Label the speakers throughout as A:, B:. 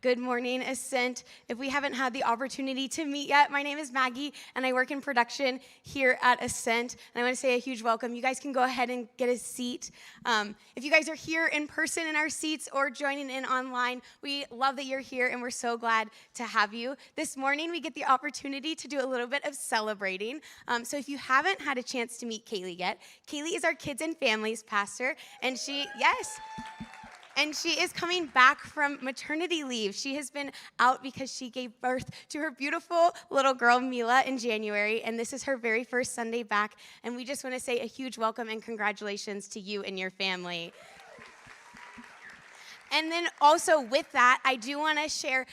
A: Good morning, Ascent. If we haven't had the opportunity to meet yet, my name is Maggie, and I work in production here at Ascent. And I want to say a huge welcome. You guys can go ahead and get a seat. If you guys are here in person in our seats or joining in online, we love that you're here, and we're so glad to have you. This morning, we get the opportunity to do a little bit of celebrating. So if you haven't had a chance to meet Kaylee yet, Kaylee is our kids and families pastor, and and she is coming back from maternity leave. She has been out because she gave birth to her beautiful little girl, Mila, in January, and this is her very first Sunday back. And we just want to say a huge welcome and congratulations to you and your family. And then also with that, I do want to share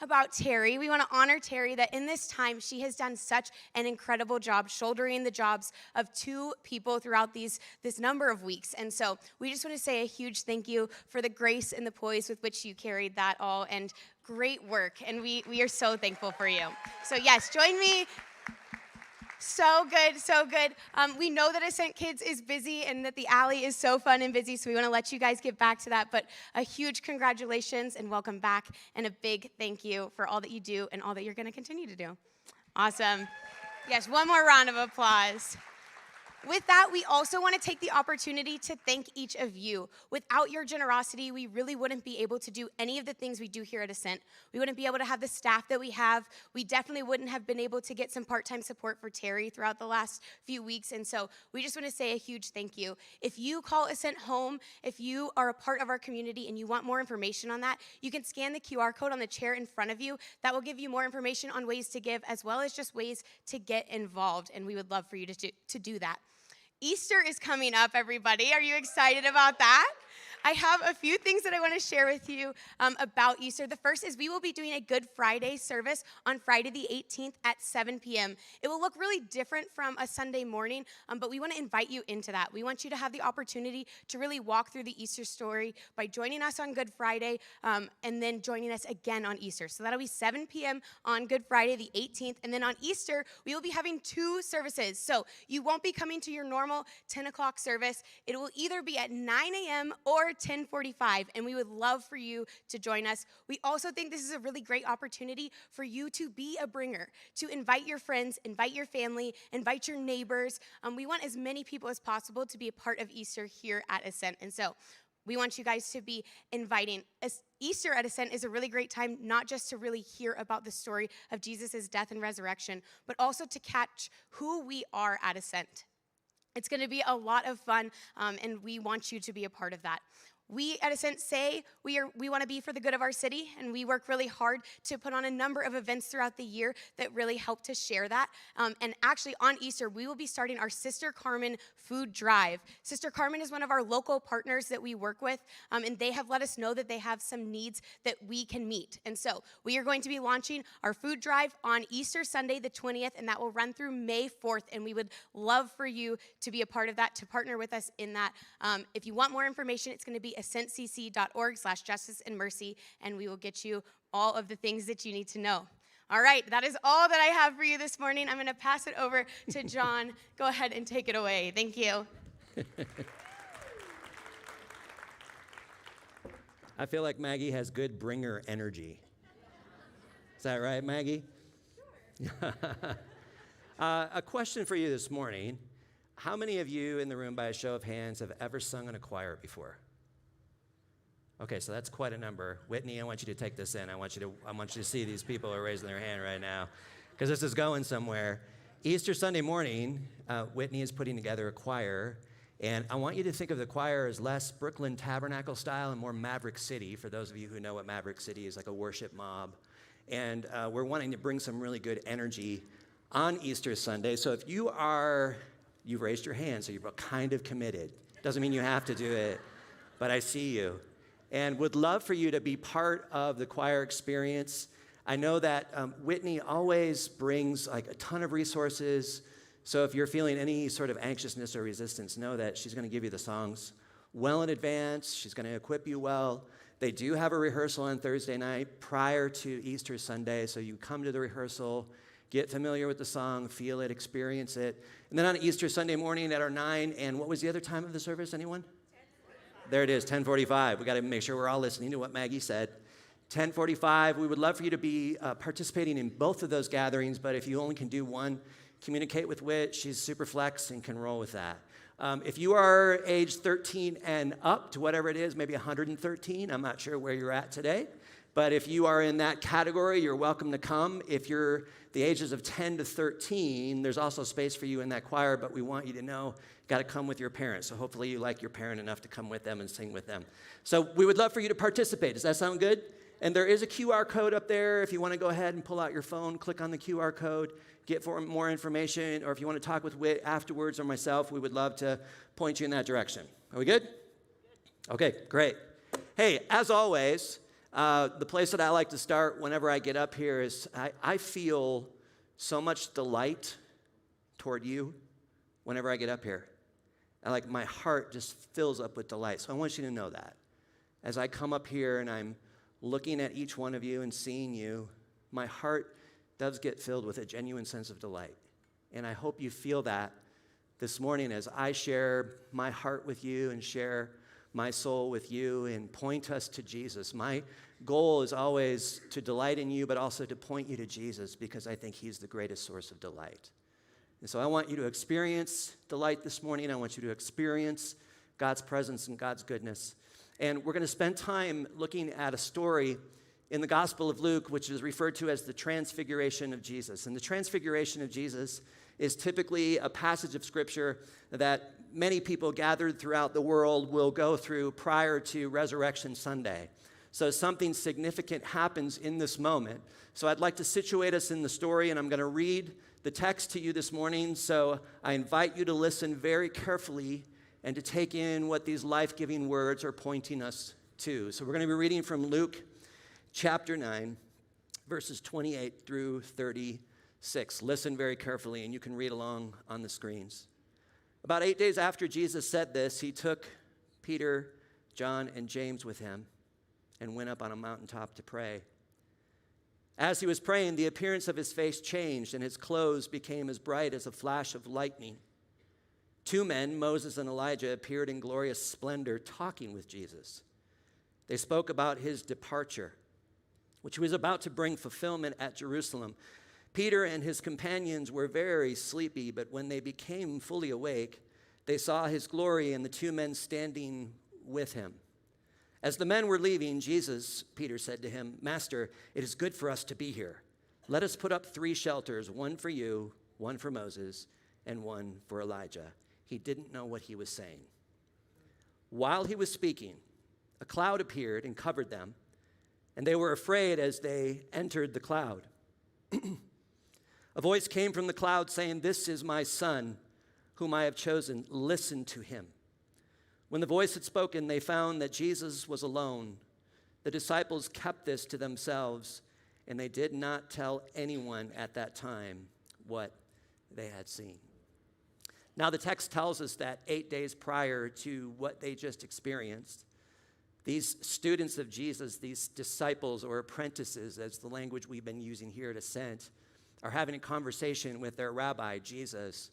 A: about Terry. We want to honor Terry that in this time, she has done such an incredible job shouldering the jobs of two people throughout this number of weeks. And so we just want to say a huge thank you for the grace and the poise with which you carried that all, and great work. And we are so thankful for you. So yes, join me. So good, so good. We know that Ascent Kids is busy and that the alley is so fun and busy, so we want to let you guys get back to that. But a huge congratulations and welcome back, and a big thank you for all that you do and all that you're going to continue to do. Awesome. Yes, one more round of applause. With that, we also want to take the opportunity to thank each of you. Without your generosity, we really wouldn't be able to do any of the things we do here at Ascent. We wouldn't be able to have the staff that we have. We definitely wouldn't have been able to get some part-time support for Terry throughout the last few weeks. And so we just want to say a huge thank you. If you call Ascent home, if you are a part of our community and you want more information on that, you can scan the QR code on the chair in front of you. That will give you more information on ways to give, as well as just ways to get involved. And we would love for you to do that. Easter is coming up, everybody. Are you excited about that? I have a few things that I want to share with you about Easter. The first is we will be doing a Good Friday service on Friday the 18th at 7 p.m. It will look really different from a Sunday morning, but we want to invite you into that. We want you to have the opportunity to really walk through the Easter story by joining us on Good Friday and then joining us again on Easter. So that'll be 7 p.m. on Good Friday the 18th. And then on Easter, we will be having two services. So you won't be coming to your normal 10 o'clock service. It will either be at 9 a.m. or 10:45, and we would love for you to join us. We also think this is a really great opportunity for you to be a bringer, to invite your friends, invite your family, invite your neighbors. We want as many people as possible to be a part of Easter here at Ascent, and so we want you guys to be inviting. Easter at Ascent is a really great time, not just to really hear about the story of Jesus' death and resurrection, but also to catch who we are at Ascent. It's going to be a lot of fun, and we want you to be a part of that. We at Ascent say we want to be for the good of our city, and we work really hard to put on a number of events throughout the year that really help to share that. And actually on Easter, we will be starting our Sister Carmen food drive. Sister Carmen is one of our local partners that we work with, and they have let us know that they have some needs that we can meet. And so we are going to be launching our food drive on Easter Sunday, the 20th, and that will run through May 4th, and we would love for you to be a part of that, to partner with us in that. If you want more information, it's going to be ascentcc.org/justice and mercy, and we will get you all of the things that you need to know. All right, that is all that I have for you this morning. I'm going to pass it over to John. Go ahead and take it away. Thank you.
B: I feel like Maggie has good bringer energy. Is that right, Maggie? Sure. A question for you this morning. How many of you in the room, by a show of hands, have ever sung in a choir before? Okay, so that's quite a number. Whitney, I want you to take this in. I want you to see these people who are raising their hand right now, because this is going somewhere. Easter Sunday morning, Whitney is putting together a choir, and I want you to think of the choir as less Brooklyn Tabernacle style and more Maverick City, for those of you who know what Maverick City is, like a worship mob. And we're wanting to bring some really good energy on Easter Sunday. So if you've raised your hand, so you're kind of committed. Doesn't mean you have to do it, but I see you. And would love for you to be part of the choir experience. I know that Whitney always brings like a ton of resources. So if you're feeling any sort of anxiousness or resistance, know that she's going to give you the songs well in advance. She's going to equip you well. They do have a rehearsal on Thursday night prior to Easter Sunday. So you come to the rehearsal, get familiar with the song, feel it, experience it. And then on Easter Sunday morning at our 9, and what was the other time of the service, anyone? There it is, 10:45. We got to make sure we're all listening to what Maggie said. 10:45. We would love for you to be participating in both of those gatherings, but if you only can do one, communicate with Whit. She's super flex and can roll with that. If you are age 13 and up to whatever it is, maybe 113, I'm not sure where you're at today, but if you are in that category, you're welcome to come. If you're the ages of 10 to 13, there's also space for you in that choir, but we want you to know you got to come with your parents. So hopefully you like your parent enough to come with them and sing with them. So we would love for you to participate. Does that sound good? And there is a QR code up there. If you want to go ahead and pull out your phone, click on the QR code, get more information, or if you want to talk with Whit afterwards or myself, we would love to point you in that direction. Are we good? Okay, great. Hey, as always, the place that I like to start whenever I get up here is I feel so much delight toward you whenever I get up here. My heart just fills up with delight. So I want you to know that. As I come up here and I'm looking at each one of you and seeing you, my heart does get filled with a genuine sense of delight. And I hope you feel that this morning as I share my heart with you and share my soul with you and point us to Jesus. My goal is always to delight in you, but also to point you to Jesus because I think he's the greatest source of delight. And so I want you to experience delight this morning. I want you to experience God's presence and God's goodness. And we're going to spend time looking at a story in the Gospel of Luke, which is referred to as the Transfiguration of Jesus. And the Transfiguration of Jesus is typically a passage of Scripture that many people gathered throughout the world will go through prior to Resurrection Sunday. So something significant happens in this moment. So I'd like to situate us in the story, and I'm going to read the text to you this morning. So I invite you to listen very carefully and to take in what these life-giving words are pointing us to. So we're going to be reading from Luke chapter 9, verses 28 through 36. Listen very carefully, and you can read along on the screens. About 8 days after Jesus said this, he took Peter, John, and James with him and went up on a mountaintop to pray. As he was praying, the appearance of his face changed, and his clothes became as bright as a flash of lightning. 2 men, Moses and Elijah, appeared in glorious splendor, talking with Jesus. They spoke about his departure, which was about to bring fulfillment at Jerusalem. Peter and his companions were very sleepy, but when they became fully awake, they saw his glory and the 2 men standing with him. As the men were leaving, Peter said to him, "Master, it is good for us to be here. Let us put up 3 shelters, one for you, one for Moses, and one for Elijah." He didn't know what he was saying. While he was speaking, a cloud appeared and covered them, and they were afraid as they entered the cloud. A voice came from the cloud saying, "This is my son, whom I have chosen. Listen to him." When the voice had spoken, they found that Jesus was alone. The disciples kept this to themselves, and they did not tell anyone at that time what they had seen. Now, the text tells us that 8 days prior to what they just experienced, these students of Jesus, these disciples or apprentices, as the language we've been using here at Ascent, are having a conversation with their rabbi, Jesus.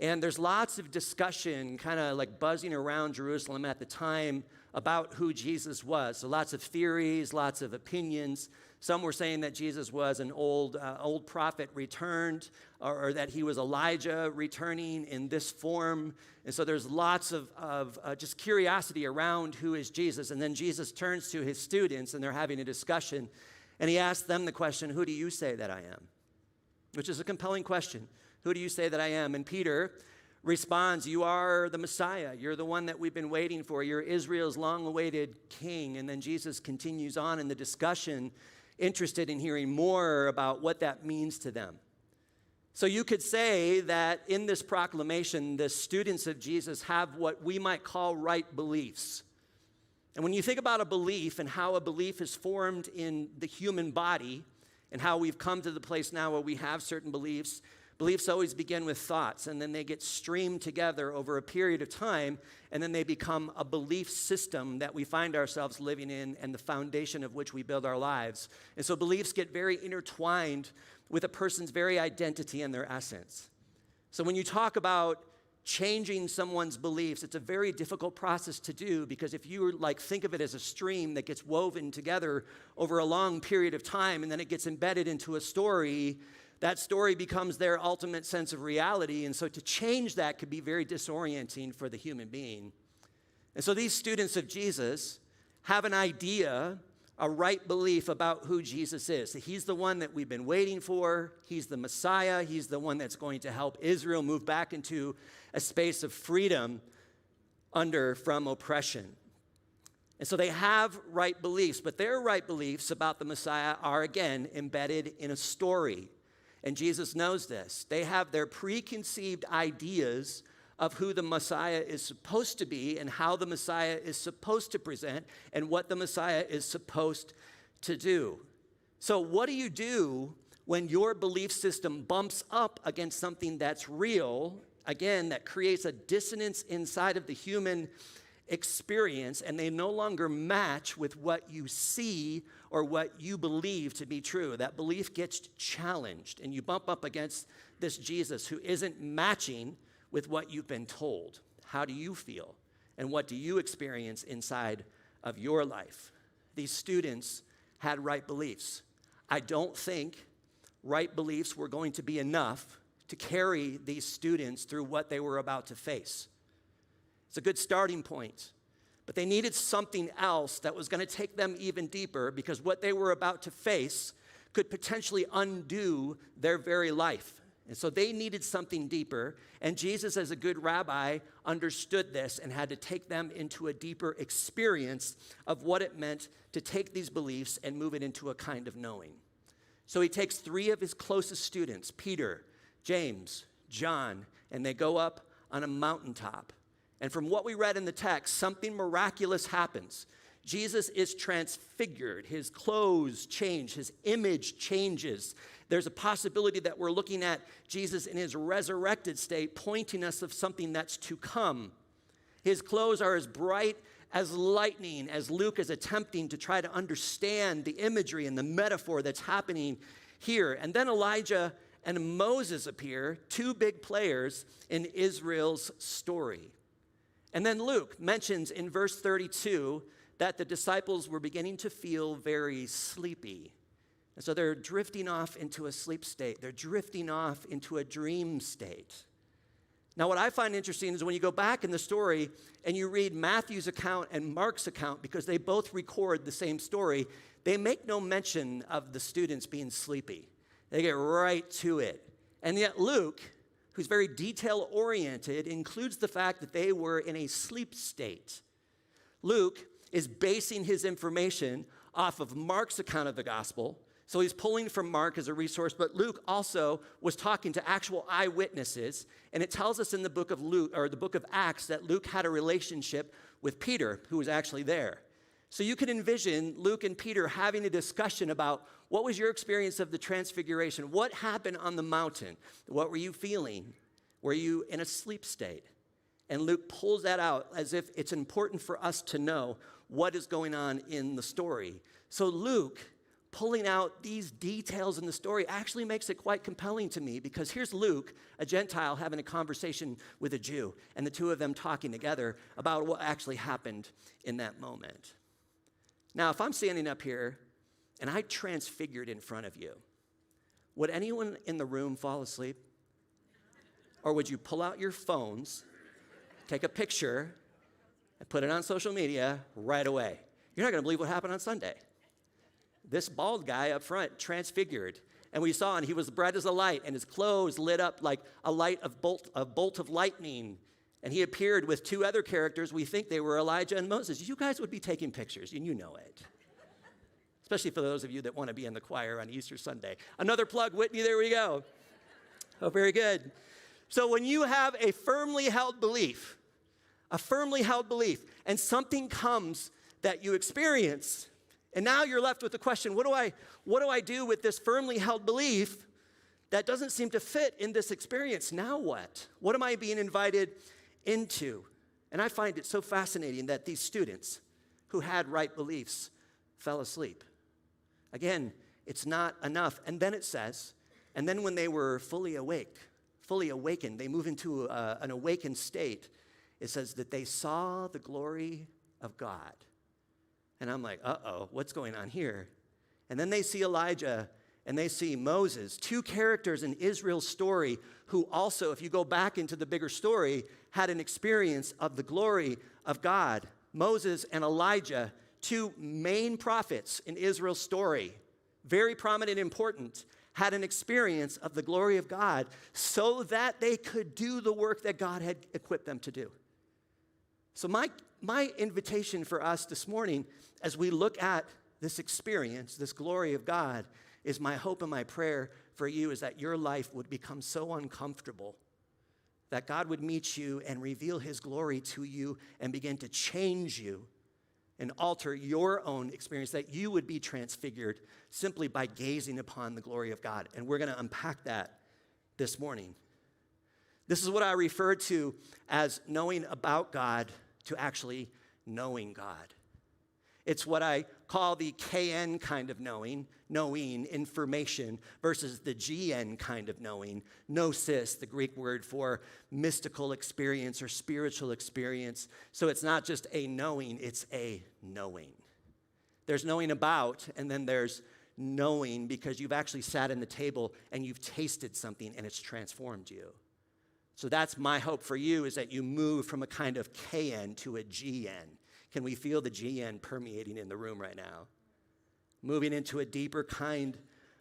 B: And there's lots of discussion kind of like buzzing around Jerusalem at the time about who Jesus was. So lots of theories, lots of opinions. Some were saying that Jesus was an old prophet returned, or that he was Elijah returning in this form. And so there's lots of just curiosity around who is Jesus. And then Jesus turns to his students, and they're having a discussion. And he asks them the question, "Who do you say that I am?" Which is a compelling question. Who do you say that I am? And Peter responds, "You are the Messiah. You're the one that we've been waiting for. You're Israel's long-awaited king." And then Jesus continues on in the discussion, interested in hearing more about what that means to them. So you could say that in this proclamation, the students of Jesus have what we might call right beliefs. And when you think about a belief and how a belief is formed in the human body and how we've come to the place now where we have certain beliefs, beliefs always begin with thoughts, and then they get streamed together over a period of time, and then they become a belief system that we find ourselves living in and the foundation of which we build our lives. And so beliefs get very intertwined with a person's very identity and their essence. So when you talk about changing someone's beliefs, it's a very difficult process to do, because if you think of it as a stream that gets woven together over a long period of time and then it gets embedded into a story, that story becomes their ultimate sense of reality. And so to change that could be very disorienting for the human being. And so these students of Jesus have an idea, a right belief about who Jesus is. That he's the one that we've been waiting for. He's the Messiah. He's the one that's going to help Israel move back into a space of freedom from oppression. And so they have right beliefs, but their right beliefs about the Messiah are, again, embedded in a story. And Jesus knows this. They have their preconceived ideas of who the Messiah is supposed to be and how the Messiah is supposed to present and what the Messiah is supposed to do. So what do you do when your belief system bumps up against something that's real, again, that creates a dissonance inside of the human experience, and they no longer match with what you see or what you believe to be true? That belief gets challenged, and you bump up against this Jesus who isn't matching with what you've been told. How do you feel? And what do you experience inside of your life? These students had right beliefs. I don't think right beliefs were going to be enough to carry these students through what they were about to face. It's a good starting point, but they needed something else that was going to take them even deeper, because what they were about to face could potentially undo their very life. And so they needed something deeper, and Jesus, as a good rabbi, understood this and had to take them into a deeper experience of what it meant to take these beliefs and move it into a kind of knowing. So he takes 3 of his closest students, Peter, James, John, and they go up on a mountaintop. And from what we read in the text, something miraculous happens. Jesus is transfigured. His clothes change. His image changes. There's a possibility that we're looking at Jesus in his resurrected state, pointing us of something that's to come. His clothes are as bright as lightning, as Luke is attempting to try to understand the imagery and the metaphor that's happening here. And then Elijah and Moses appear, 2 big players in Israel's story. And then Luke mentions in verse 32 that the disciples were beginning to feel very sleepy. And so they're drifting off into a sleep state. They're drifting off into a dream state. Now, what I find interesting is when you go back in the story and you read Matthew's account and Mark's account, because they both record the same story, they make no mention of the students being sleepy. They get right to it. And yet Luke, who's very detail-oriented, includes the fact that they were in a sleep state. Luke is basing his information off of Mark's account of the gospel. So he's pulling from Mark as a resource, but Luke also was talking to actual eyewitnesses, and it tells us in the book of Luke, or the book of Acts, that Luke had a relationship with Peter, who was actually there. So you can envision Luke and Peter having a discussion about what was your experience of the transfiguration? What happened on the mountain? What were you feeling? Were you in a sleep state? And Luke pulls that out as if it's important for us to know what is going on in the story. So Luke, pulling out these details in the story, actually makes it quite compelling to me, because here's Luke, a Gentile, having a conversation with a Jew, and the 2 of them talking together about what actually happened in that moment. Now, if I'm standing up here and I transfigured in front of you, would anyone in the room fall asleep? Or would you pull out your phones, take a picture, and put it on social media right away? You're not going to believe what happened on Sunday. This bald guy up front transfigured, and we saw, and he was bright as a light, and his clothes lit up like a bolt of lightning. And he appeared with 2 other characters. We think they were Elijah and Moses. You guys would be taking pictures, and you know it. Especially for those of you that want to be in the choir on Easter Sunday. Another plug, Whitney, there we go. Oh, very good. So when you have a firmly held belief, and something comes that you experience, and now you're left with the question, what do I do with this firmly held belief that doesn't seem to fit in this experience? Now what? What am I being invited into? And I find it so fascinating that these students who had right beliefs fell asleep. Again, it's not enough. And then it says, and then when they were fully awake fully awakened. They move into an awakened state. It says that they saw the glory of God. And I'm like, uh-oh, what's going on here? And then they see Elijah and they see Moses, two characters in Israel's story who also, if you go back into the bigger story, had an experience of the glory of God. Moses and Elijah, two main prophets in Israel's story, very prominent and important, had an experience of the glory of God so that they could do the work that God had equipped them to do. So my invitation for us this morning, as we look at this experience, this glory of God, is my hope and my prayer for you is that your life would become so uncomfortable that God would meet you and reveal his glory to you and begin to change you and alter your own experience, that you would be transfigured simply by gazing upon the glory of God. And we're going to unpack that this morning. This is what I refer to as knowing about God to actually knowing God. It's what I call the KN kind of knowing information, versus the GN kind of knowing, gnosis, the Greek word for mystical experience or spiritual experience. So it's not just a knowing, it's a knowing. There's knowing about, and then there's knowing because you've actually sat in the table and you've tasted something and it's transformed you. So that's my hope for you, is that you move from a kind of KN to a GN. Can we feel the GN permeating in the room right now? Moving into a deeper kind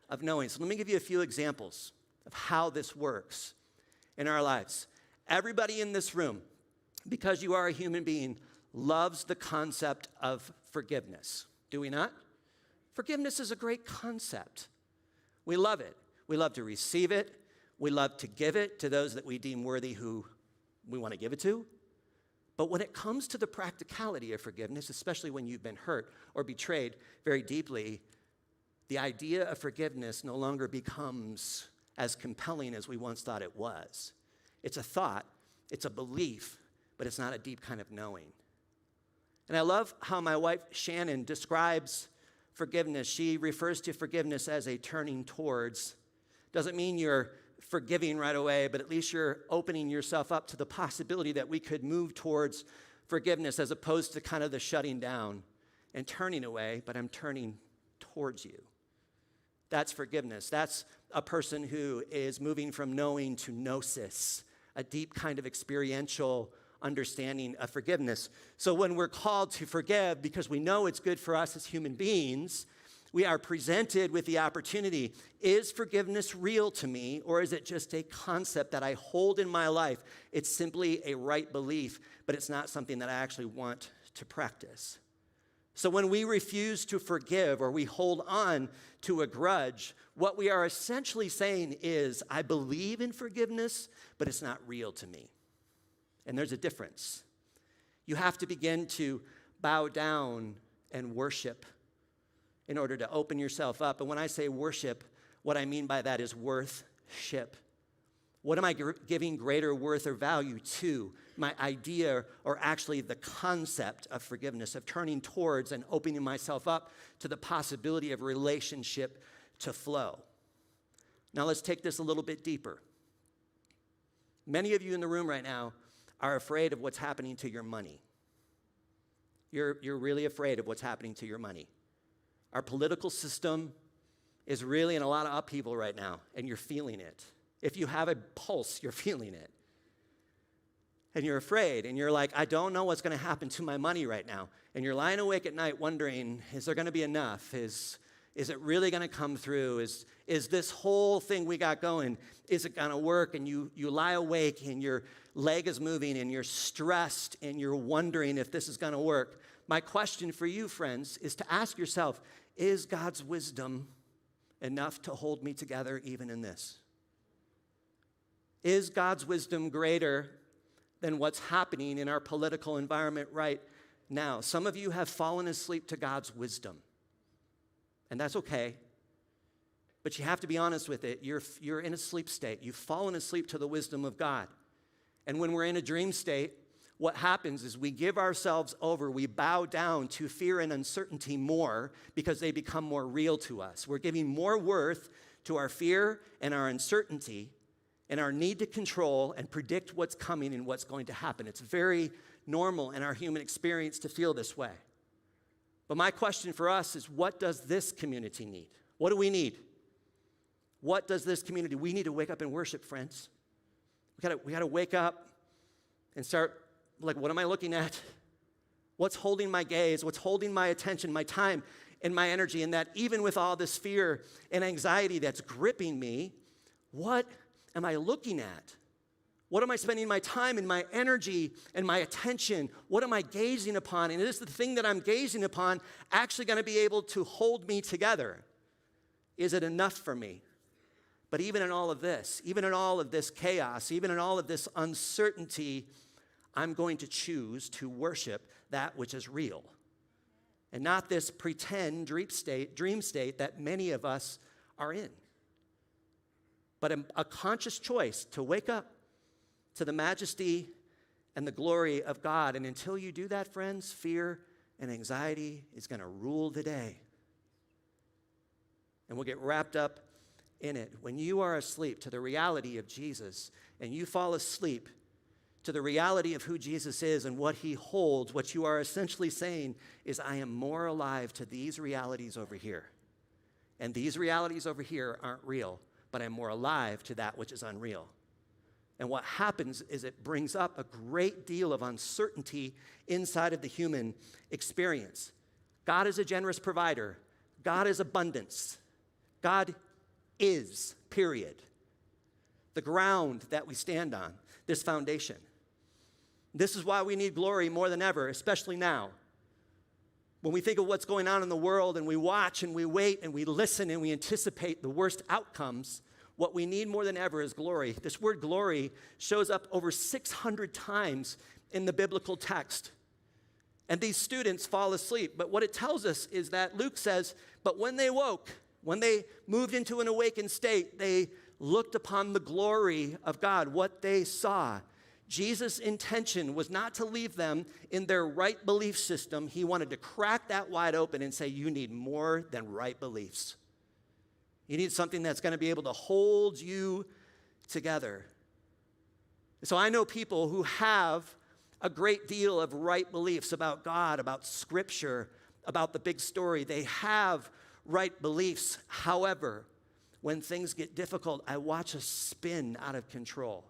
B: of knowing. So let me give you a few examples of how this works in our lives. Everybody in this room, because you are a human being, loves the concept of forgiveness. Do we not? Forgiveness is a great concept. We love it. We love to receive it. We love to give it to those that we deem worthy who we want to give it to. But when it comes to the practicality of forgiveness, especially when you've been hurt or betrayed very deeply, the idea of forgiveness no longer becomes as compelling as we once thought it was. It's a thought, it's a belief, but it's not a deep kind of knowing. And I love how my wife Shannon describes forgiveness. She refers to forgiveness as a turning towards. Doesn't mean you're forgiving right away, but at least you're opening yourself up to the possibility that we could move towards forgiveness as opposed to kind of the shutting down and turning away, but I'm turning towards you. That's forgiveness. That's a person who is moving from knowing to gnosis, a deep kind of experiential understanding of forgiveness. So when we're called to forgive because we know it's good for us as human beings, we are presented with the opportunity, is forgiveness real to me, or is it just a concept that I hold in my life? It's simply a right belief, but it's not something that I actually want to practice. So when we refuse to forgive or we hold on to a grudge, what we are essentially saying is, I believe in forgiveness, but it's not real to me. And there's a difference. You have to begin to bow down and worship in order to open yourself up. And when I say worship, what I mean by that is worth-ship. What am I giving greater worth or value to? My idea, or actually the concept of forgiveness, of turning towards and opening myself up to the possibility of relationship to flow. Now let's take this a little bit deeper. Many of you in the room right now are afraid of what's happening to your money. You're really afraid of what's happening to your money. Our political system is really in a lot of upheaval right now, and you're feeling it. If you have a pulse, you're feeling it. And you're afraid, and you're like, I don't know what's going to happen to my money right now. And you're lying awake at night wondering, is there going to be enough? Is it really going to come through? Is this whole thing we got going, is it going to work? And you lie awake, and your leg is moving, and you're stressed, and you're wondering if this is going to work. My question for you, friends, is to ask yourself, is God's wisdom enough to hold me together even in this? Is God's wisdom greater than what's happening in our political environment right now? Some of you have fallen asleep to God's wisdom, and that's okay. But you have to be honest with it. You're in a sleep state. You've fallen asleep to the wisdom of God. And when we're in a dream state, what happens is we give ourselves over, we bow down to fear and uncertainty more because they become more real to us. We're giving more worth to our fear and our uncertainty, and our need to control and predict what's coming and what's going to happen. It's very normal in our human experience to feel this way. But my question for us is, what does this community need? What do we need? What does this community? We need to wake up and worship, friends. We gotta wake up and start, like, what am I looking at? What's holding my gaze? What's holding my attention, my time, and my energy? And that even with all this fear and anxiety that's gripping me, what am I looking at? What am I spending my time and my energy and my attention? What am I gazing upon? And is the thing that I'm gazing upon actually going to be able to hold me together? Is it enough for me? But even in all of this chaos, even in all of this uncertainty, I'm going to choose to worship that which is real and not this pretend dream state that many of us are in. But a conscious choice to wake up to the majesty and the glory of God. And until you do that, friends, fear and anxiety is going to rule the day. And we'll get wrapped up in it. When you are asleep to the reality of Jesus and you fall asleep to the reality of who Jesus is and what he holds, what you are essentially saying is, I am more alive to these realities over here. And these realities over here aren't real, but I'm more alive to that which is unreal. And what happens is it brings up a great deal of uncertainty inside of the human experience. God is a generous provider. God is abundance. God is, period. The ground that we stand on, this foundation. This is why we need glory more than ever, especially now. When we think of what's going on in the world and we watch and we wait and we listen and we anticipate the worst outcomes, what we need more than ever is glory. This word glory shows up over 600 times in the biblical text. And these students fall asleep. But what it tells us is that Luke says, but when they woke, when they moved into an awakened state, they looked upon the glory of God, what they saw. Jesus' intention was not to leave them in their right belief system. He wanted to crack that wide open and say, you need more than right beliefs. You need something that's going to be able to hold you together. So I know people who have a great deal of right beliefs about God, about Scripture, about the big story. They have right beliefs. However, when things get difficult, I watch us spin out of control.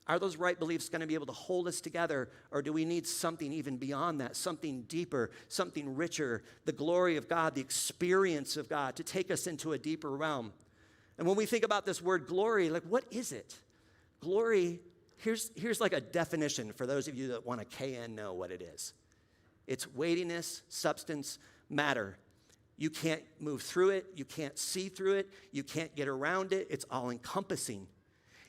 B: Are those right beliefs going to be able to hold us together, or do we need something even beyond that, something deeper, something richer, the glory of God, the experience of God, to take us into a deeper realm? And when we think about this word glory, like, what is it? Glory, here's like a definition for those of you that want to KN know what it is. It's weightiness, substance, matter. You can't move through it. You can't see through it. You can't get around it. It's all-encompassing.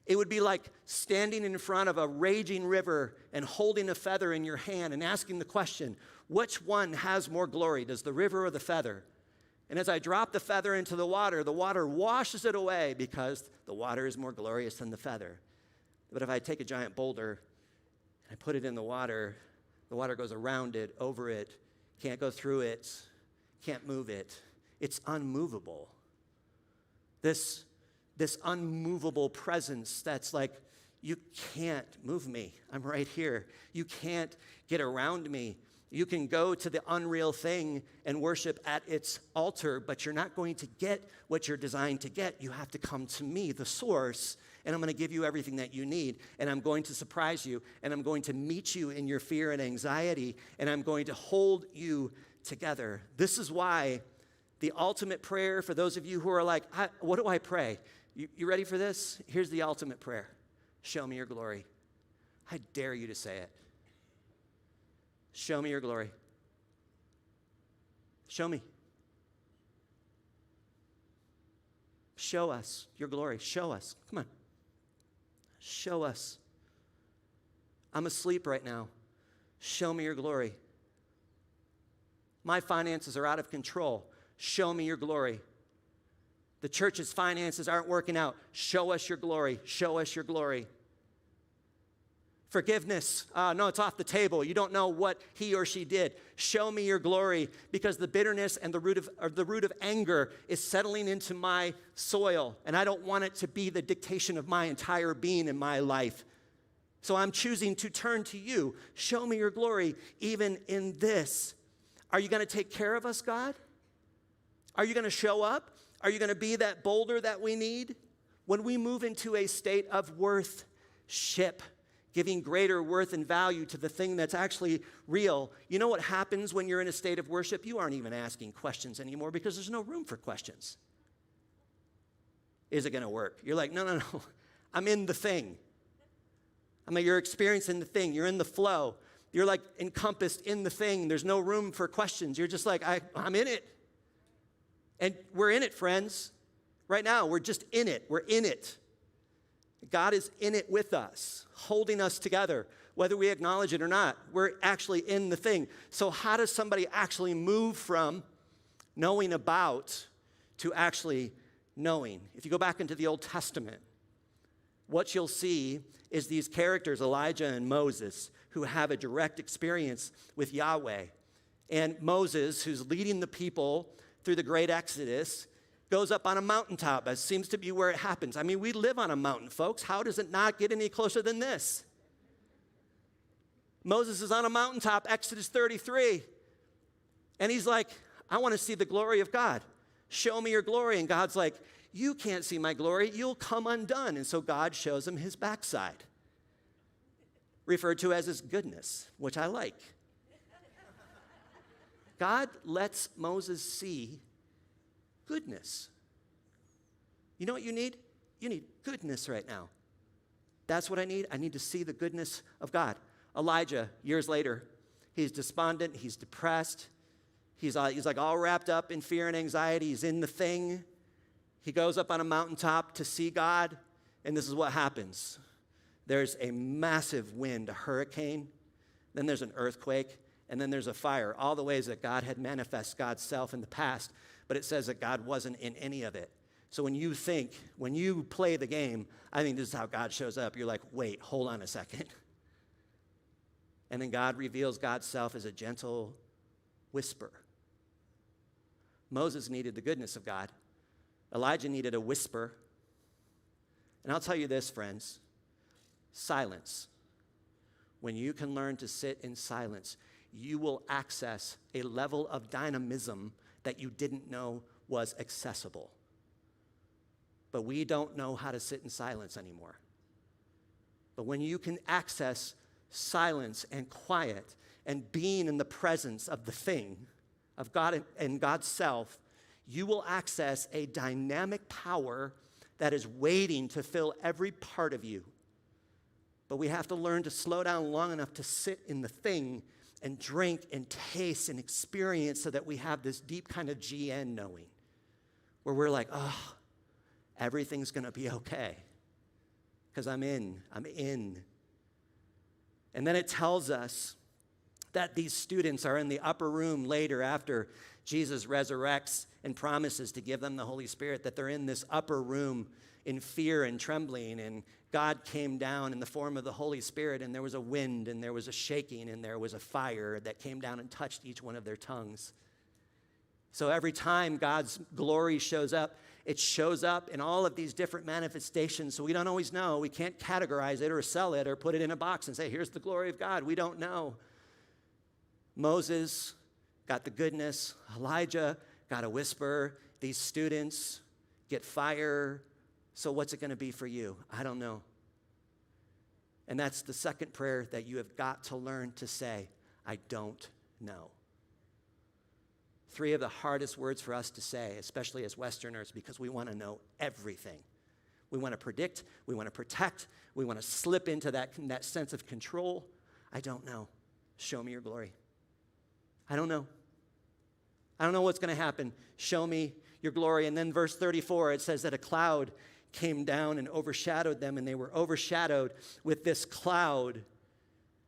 B: It would be like standing in front of a raging river and holding a feather in your hand and asking the question, which one has more glory? Does the river or the feather? And as I drop the feather into the water washes it away because the water is more glorious than the feather. But if I take a giant boulder and I put it in the water goes around it, over it, can't go through it, can't move it. It's unmovable. This unmovable presence that's like, you can't move me. I'm right here. You can't get around me. You can go to the unreal thing and worship at its altar, but you're not going to get what you're designed to get. You have to come to me, the source, and I'm going to give you everything that you need, and I'm going to surprise you, and I'm going to meet you in your fear and anxiety, and I'm going to hold you together. This is why the ultimate prayer for those of you who are like, what do I pray? You ready for this? Here's the ultimate prayer. Show me your glory. I dare you to say it. Show me your glory. Show me. Show us your glory. Show us. Come on. Show us. I'm asleep right now. Show me your glory. My finances are out of control. Show me your glory. The church's finances aren't working out. Show us your glory. Show us your glory. Forgiveness, no, it's off the table. You don't know what he or she did. Show me your glory, because the bitterness and the root of anger is settling into my soil, and I don't want it to be the dictation of my entire being in my life. So I'm choosing to turn to you. Show me your glory even in this. Are you going to take care of us, God? Are you going to show up? Are you going to be that boulder that we need? When we move into a state of worth-ship, giving greater worth and value to the thing that's actually real, you know what happens when you're in a state of worship? You aren't even asking questions anymore because there's no room for questions. Is it going to work? You're like, no. I'm in the thing. You're experiencing the thing. You're in the flow. You're like encompassed in the thing. There's no room for questions. You're just like, I'm in it. And we're in it, friends. Right now, we're just in it. We're in it. God is in it with us, holding us together, whether we acknowledge it or not. We're actually in the thing. So how does somebody actually move from knowing about to actually knowing? If you go back into the Old Testament, what you'll see is these characters, Elijah and Moses, who have a direct experience with Yahweh. And Moses, who's leading the people through the great Exodus, goes up on a mountaintop. That seems to be where it happens. We live on a mountain, folks. How does it not get any closer than this? Moses is on a mountaintop, Exodus 33. And he's like, I want to see the glory of God. Show me your glory. And God's like, you can't see my glory. You'll come undone. And so God shows him his backside, referred to as his goodness, which I like. God lets Moses see goodness. You know what you need? You need goodness right now. That's what I need. I need to see the goodness of God. Elijah, years later, he's despondent, he's depressed, he's like all wrapped up in fear and anxiety. He's in the thing. He goes up on a mountaintop to see God, and this is what happens. There's a massive wind, a hurricane, then there's an earthquake, and then there's a fire. All the ways that God had manifest God's self in the past, but it says that God wasn't in any of it. So when you play the game, I think this is how God shows up. You're like, wait, hold on a second. And then God reveals God's self as a gentle whisper. Moses needed the goodness of God. Elijah needed a whisper. And I'll tell you this, friends, silence. When you can learn to sit in silence, you will access a level of dynamism that you didn't know was accessible. But we don't know how to sit in silence anymore. But when you can access silence and quiet and being in the presence of the thing, of God and God's self, you will access a dynamic power that is waiting to fill every part of you. But we have to learn to slow down long enough to sit in the thing and drink and taste and experience so that we have this deep kind of GN knowing where we're like, oh, everything's going to be okay because I'm in. And then it tells us that these students are in the upper room later after Jesus resurrects and promises to give them the Holy Spirit, that they're in this upper room in fear and trembling, and God came down in the form of the Holy Spirit, and there was a wind, and there was a shaking, and there was a fire that came down and touched each one of their tongues. So every time God's glory shows up, it shows up in all of these different manifestations, so we don't always know. We can't categorize it or sell it or put it in a box and say, here's the glory of God. We don't know. Moses got the goodness. Elijah got a whisper. These students get fire. So what's it going to be for you? I don't know. And that's the second prayer that you have got to learn to say, I don't know. 3 of the hardest words for us to say, especially as Westerners, because we want to know everything. We want to predict, we want to protect, we want to slip into that sense of control. I don't know. Show me your glory. I don't know. I don't know what's going to happen. Show me your glory. And then verse 34, it says that a cloud came down and overshadowed them, and they were overshadowed with this cloud.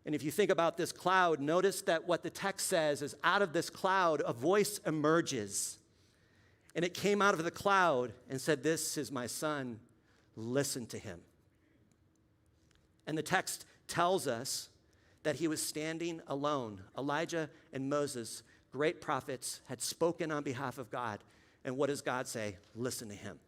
B: And if you think about this cloud, notice that what the text says is out of this cloud, a voice emerges. And it came out of the cloud and said, this is my son, listen to him. And the text tells us that he was standing alone. Elijah and Moses, great prophets, had spoken on behalf of God. And what does God say? Listen to him.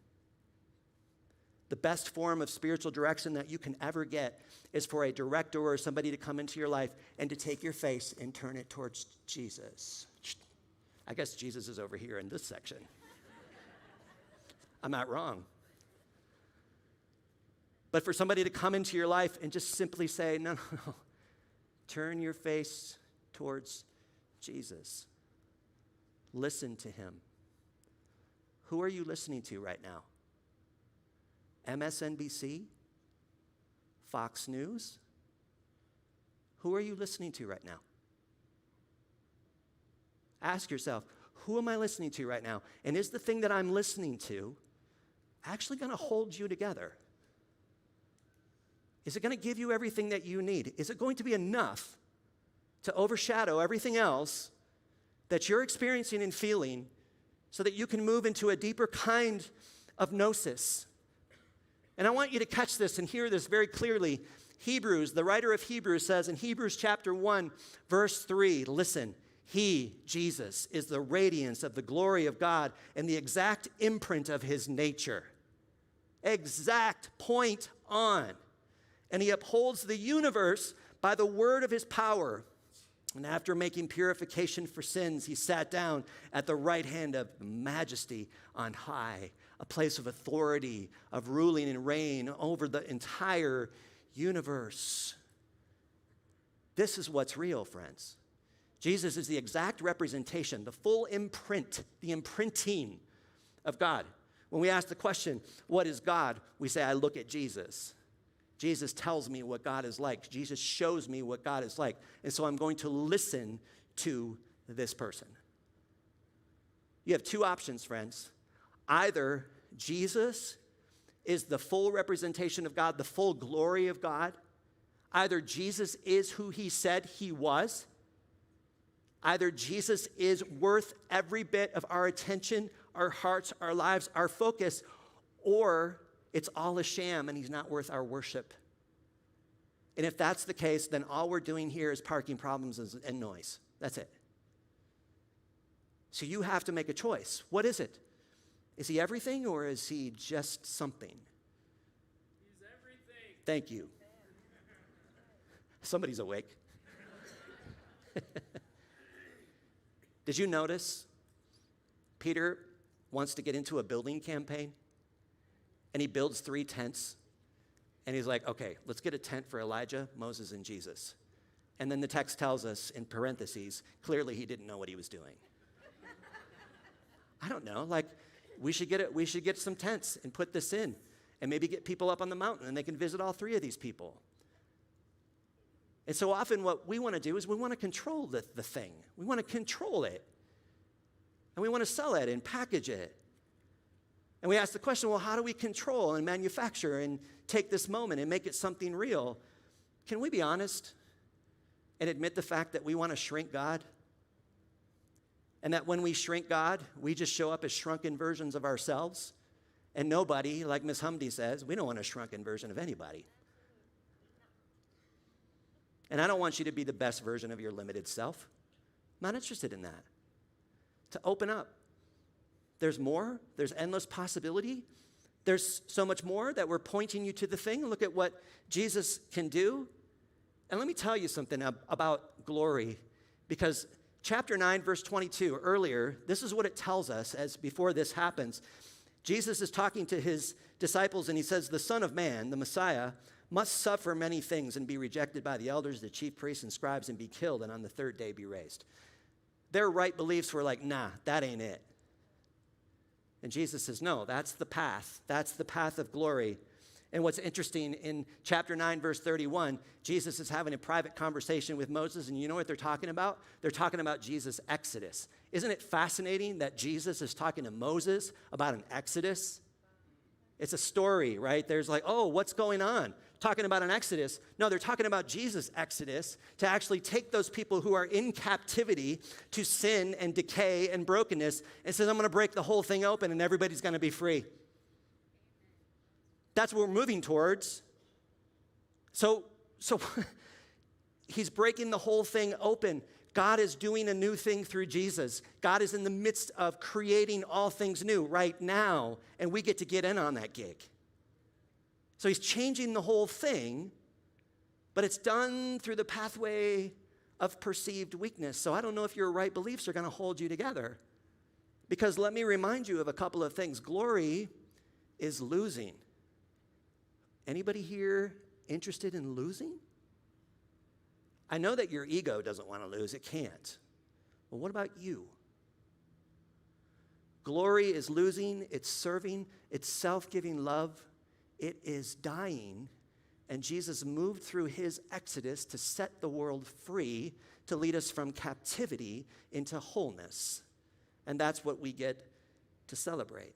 B: The best form of spiritual direction that you can ever get is for a director or somebody to come into your life and to take your face and turn it towards Jesus. I guess Jesus is over here in this section. I'm not wrong. But for somebody to come into your life and just simply say, no, turn your face towards Jesus. Listen to him. Who are you listening to right now? MSNBC? Fox News? Who are you listening to right now? Ask yourself, who am I listening to right now? And is the thing that I'm listening to actually going to hold you together? Is it going to give you everything that you need? Is it going to be enough to overshadow everything else that you're experiencing and feeling so that you can move into a deeper kind of gnosis? And I want you to catch this and hear this very clearly. Hebrews, the writer of Hebrews says in Hebrews chapter 1, verse 3, listen, he, Jesus, is the radiance of the glory of God and the exact imprint of his nature. Exact, point on. And he upholds the universe by the word of his power. And after making purification for sins, he sat down at the right hand of majesty on high, a place of authority, of ruling and reign over the entire universe. This is what's real, friends. Jesus is the exact representation, the full imprint, the imprinting of God. When we ask the question, what is God? We say, I look at Jesus. Jesus tells me what God is like. Jesus shows me what God is like. And so I'm going to listen to this person. You have two options, friends. Either Jesus is the full representation of God, the full glory of God. Either Jesus is who he said he was. Either Jesus is worth every bit of our attention, our hearts, our lives, our focus, or it's all a sham and he's not worth our worship. And if that's the case, then all we're doing here is parking problems and noise. That's it. So you have to make a choice. What is it? Is he everything or is he just something?
C: He's everything.
B: Thank you. Somebody's awake. Did you notice Peter wants to get into a building campaign? And he builds 3 tents. And he's like, okay, let's get a tent for Elijah, Moses, and Jesus. And then the text tells us in parentheses, clearly he didn't know what he was doing. I don't know, like we should get some tents and put this in and maybe get people up on the mountain and they can visit all 3 of these people. And so often what we want to do is we want to control the thing. We want to control it. And we want to sell it and package it. And we ask the question, well, how do we control and manufacture and take this moment and make it something real? Can we be honest and admit the fact that we want to shrink God? And that when we shrink God, we just show up as shrunken versions of ourselves? And nobody, like Miss Humdy says, we don't want a shrunken version of anybody. And I don't want you to be the best version of your limited self. I'm not interested in that. To open up. There's more. There's endless possibility. There's so much more that we're pointing you to the thing. Look at what Jesus can do. And let me tell you something about glory. Because chapter 9, verse 22, earlier, this is what it tells us as before this happens. Jesus is talking to his disciples and he says, the Son of Man, the Messiah, must suffer many things and be rejected by the elders, the chief priests and scribes, and be killed, and on the 3rd day be raised. Their right beliefs were like, nah, that ain't it. And Jesus says, no, that's the path. That's the path of glory. And what's interesting, in chapter 9, verse 31, Jesus is having a private conversation with Moses, and you know what they're talking about? They're talking about Jesus' exodus. Isn't it fascinating that Jesus is talking to Moses about an exodus? It's a story, right? There's like, oh, what's going on? Talking about an exodus. No, they're talking about Jesus' exodus to actually take those people who are in captivity to sin and decay and brokenness and says, I'm going to break the whole thing open and everybody's going to be free. That's what we're moving towards. So So he's breaking the whole thing open. God is doing a new thing through Jesus. God is in the midst of creating all things new right now, and we get to get in on that gig. So he's changing the whole thing, but it's done through the pathway of perceived weakness. So I don't know if your right beliefs are going to hold you together. Because let me remind you of a couple of things. Glory is losing. Anybody here interested in losing? I know that your ego doesn't want to lose. It can't. Well, what about you? Glory is losing. It's serving. It's self-giving love. It is dying. And Jesus moved through his exodus to set the world free, to lead us from captivity into wholeness. And that's what we get to celebrate.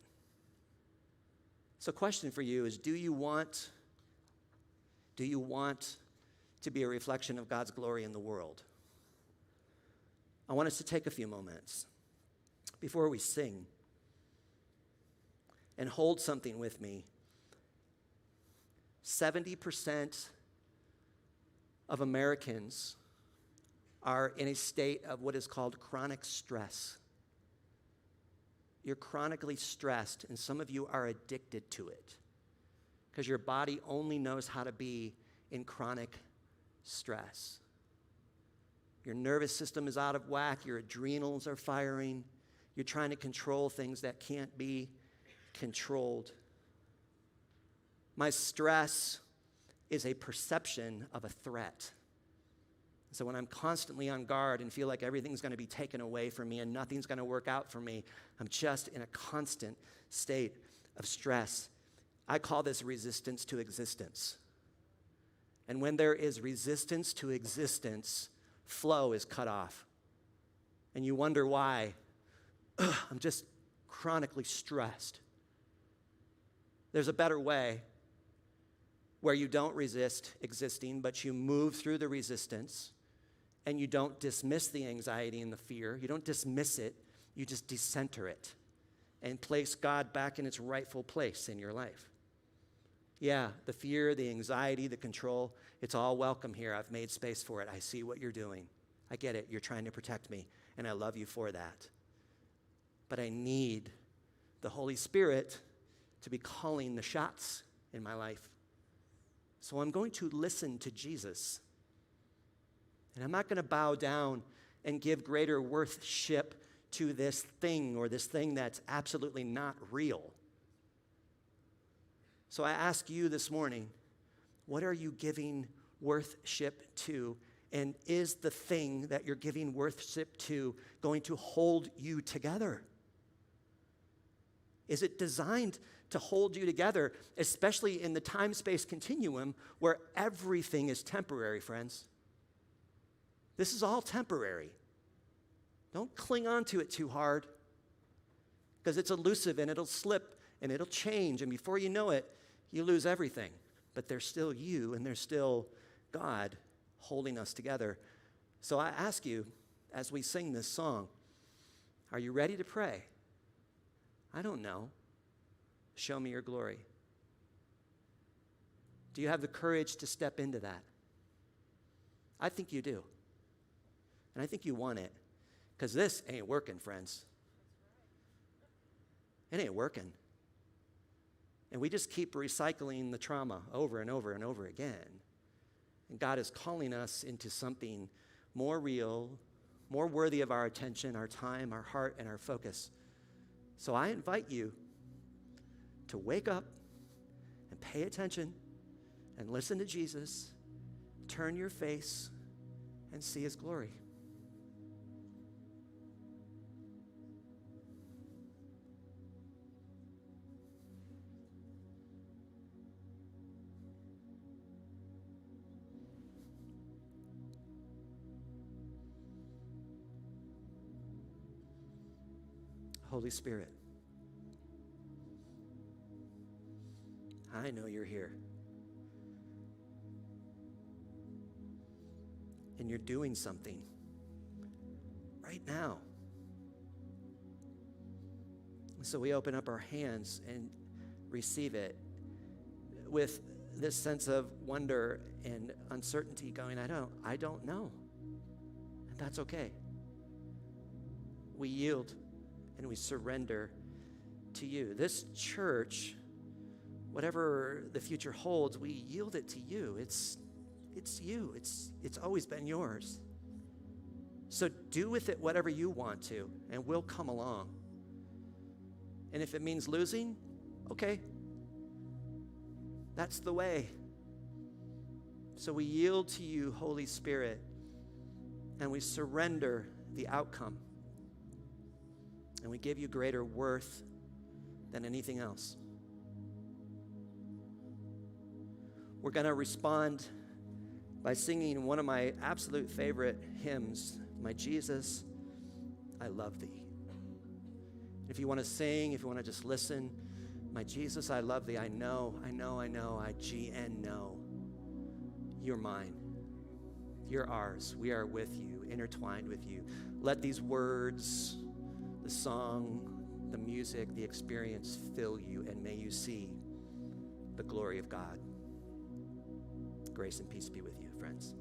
B: So question for you is, do you want to be a reflection of God's glory in the world? I want us to take a few moments before we sing and hold something with me. 70% of Americans are in a state of what is called chronic stress. You're chronically stressed, and some of you are addicted to it because your body only knows how to be in chronic stress. Your nervous system is out of whack. Your adrenals are firing. You're trying to control things that can't be controlled. My stress is a perception of a threat. So when I'm constantly on guard and feel like everything's going to be taken away from me and nothing's going to work out for me, I'm just in a constant state of stress. I call this resistance to existence. And when there is resistance to existence, flow is cut off. And you wonder why. I'm just chronically stressed. There's a better way where you don't resist existing, but you move through the resistance, and you don't dismiss the anxiety and the fear. You don't dismiss it. You just decenter it and place God back in its rightful place in your life. Yeah, the fear, the anxiety, the control, it's all welcome here. I've made space for it. I see what you're doing. I get it. You're trying to protect me, and I love you for that. But I need the Holy Spirit to be calling the shots in my life. So I'm going to listen to Jesus. And I'm not going to bow down and give greater worship to this thing or this thing that's absolutely not real. So I ask you this morning, what are you giving worship to? And is the thing that you're giving worship to going to hold you together? Is it designed to hold you together, especially in the time-space continuum where everything is temporary, friends? This is all temporary. Don't cling on to it too hard because it's elusive and it'll slip and it'll change, and before you know it, you lose everything. But there's still you and there's still God holding us together. So I ask you, as we sing this song, are you ready to pray? I don't know. Show me your glory. Do you have the courage to step into that? I think you do. And I think you want it. Because this ain't working, friends. It ain't working. And we just keep recycling the trauma over and over and over again. And God is calling us into something more real, more worthy of our attention, our time, our heart, and our focus. So I invite you to wake up and pay attention and listen to Jesus, turn your face, and see his glory. Holy Spirit, I know you're here. And you're doing something right now. So we open up our hands and receive it with this sense of wonder and uncertainty going, I don't know. And that's okay. We yield and we surrender to you. This church, whatever the future holds, we yield it to you. It's you. It's always been yours. So do with it whatever you want to, and we'll come along. And if it means losing, okay. That's the way. So we yield to you, Holy Spirit, and we surrender the outcome. And we give you greater worth than anything else. We're going to respond by singing one of my absolute favorite hymns, My Jesus, I Love Thee. If you want to sing, if you want to just listen, My Jesus, I love thee. I know, I-G-N know. You're mine. You're ours. We are with you, intertwined with you. Let these words, the song, the music, the experience fill you, and may you see the glory of God. Grace and peace be with you, friends.